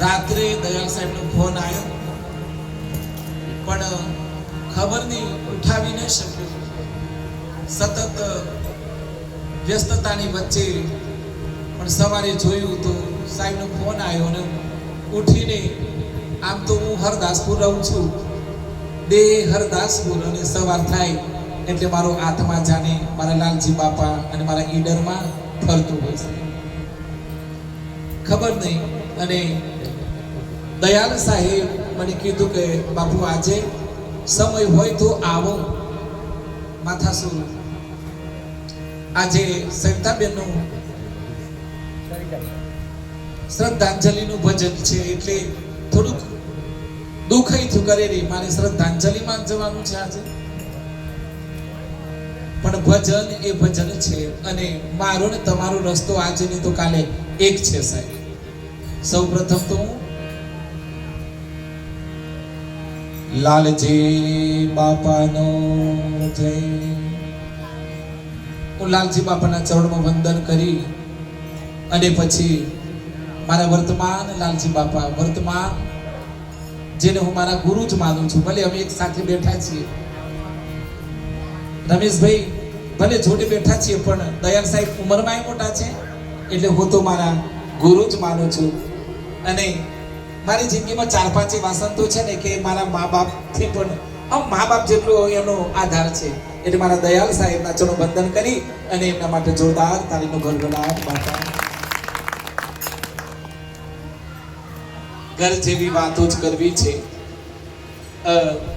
રાત્રે દયાલ સાહેબનો ફોન આવ્યો, પણ ખબર નહીં ઉઠાવી ન શક્યો. સતત વ્યસ્તતાની વચ્ચે પણ સવારે જોયું તો સાહેબનો ફોન આવ્યો અને ઉઠીને, આમ તો હું હરદાસપુર રહું છું, બે હરદાસપુર, અને સવાર થાય એટલે મારો આત્મા જાણે મારા લાલજી બાપા અને મારા ઈડરમાં ફરતું હોય છે, ખબર નહીં. અને દયાલ સાહેબ મને કીધું કે બાપુ આજે સમય હોય તો આવો માથાસુર. આજે સવિતાબેનનું શ્રદ્ધાંજલિનું ભજન છે એટલે થોડુંક દુઃખ થયું કરે રે, મારે શ્રદ્ધાંજલિમાં જવાનું છે આજે, પણ ભજન એ ભજન છે અને મારો ને તમારો રસ્તો આજે નહીં તો કાલે એક છે સાહેબ. સૌ પ્રથમ તો હું લાલજી બાપાનો જય. હું લાલજી બાપાના ચરણમાં વંદન કરી અને પછી મારા વર્તમાન લાલજી બાપા, વર્તમાન જેને હું મારા ગુરુ જ માનું છું, ભલે અમે એક સાથે બેઠા છીએ, રમેશભાઈ ભલે જોડે બેઠા છીએ, પણ દયાલ સાહેબ ઉંમરમાં મોટા છે એટલે હું તો મારા ગુરુ જ માનું છું. અને મારી જિંદગીમાં 4-5 વાસંતો છે ને કે મારા મા બાપથી પણ મા બાપ જેટલો એનો આધાર છે, એટલે મારા દયાલ સાહેબના ચરણો વંદન કરી અને એમના માટે જોરદાર તાળીનો ગડગડાટ બાપા. ઘર જેવી વાતો જ કરવી છે.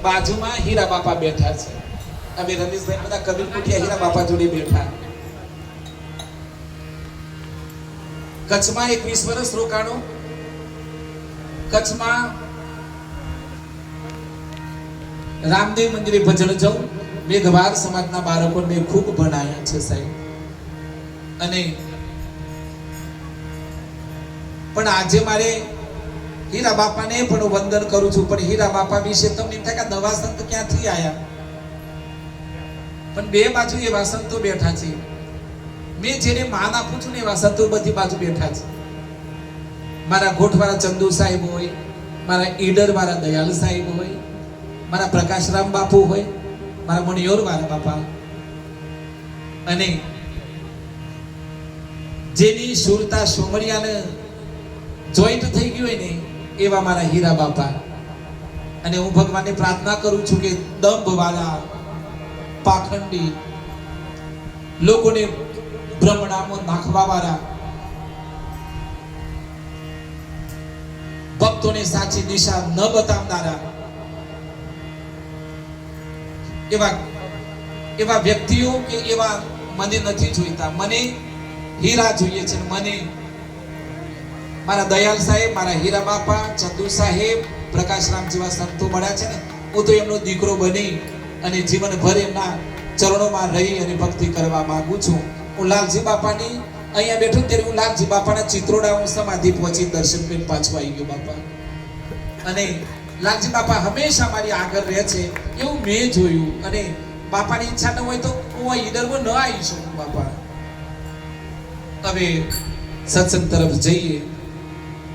બાજુમાં હીરા બાપા બેઠા છે, અમે રમેશભાઈ બધા કબીર કુઠિયા હીરા બાપા જોડે બેઠા. કચ્છમાં 21 વર્ષ રોકાણો. કચ્છમાં રામદેવ મંદિરે ભજન જાઉં. મેઘવાર સમાજના બાળકોને મેં ખૂબ ભણાયા છે સાહેબ. અને પણ આજે મારે હીરા બાપાને પણ વંદન કરું છું, પણ હીરા બાપા વિશે તમને એમ થાય કે નવા સંત ક્યાંથી આયા, પણ બે બાજુ એવા સંતો બેઠા છે. મેં જેને માન આપું છું ને એવા સંતો બધી બાજુ બેઠા છે. મારા ગોઠવાળા ચંદુ સાહેબ હોય, મારા ઈડર વાળા દયાલ સાહેબ હોય, મારા પ્રકાશરામ બાપુ હોય, મારા મણિયોર વાળા બાપા, અને જેની સુરતા સોમરિયાને જોઈન્ટ થઈ ગયું હોય ને એવા મારા હીરા બાપા. અને હું ભગવાનને પ્રાર્થના કરું છું કે દંભ વાળા, પાખંડી લોકોને ભ્રમણામાં નાખવા વાળા, ભક્તોને સાચી દિશા ન બતાવનારા એવા વ્યક્તિઓ કે એવા મને નથી જોઈતા. મને હીરા જોઈએ છે. મને મારા દયાલ સાહેબ, મારા હીરા બાપા, ચંદુ સાહેબ, પ્રકાશરામ જેવા સંતો મળ્યા છે ને, હું તો એમનો દીકરો બની અને જીવનભર એમના ચરણોમાં રહી અને ભક્તિ કરવા માંગુ છું. હું લાલજી બાપાની અહીંયા બેઠો ત્યારે હું લાલજી બાપાના ચિત્રોડા હું સમાધિ પહોંચી દર્શન કરીને પાછો આવી ગયો બાપા. અને લાલજી બાપા હંમેશા મારી આગળ રહે છે એવું મેં જોયું. અને બાપાની ઈચ્છા ન હોય તો હું ઈડરમાં ન આવી શકું બાપા. હવે સત્સંગ તરફ જઈએ.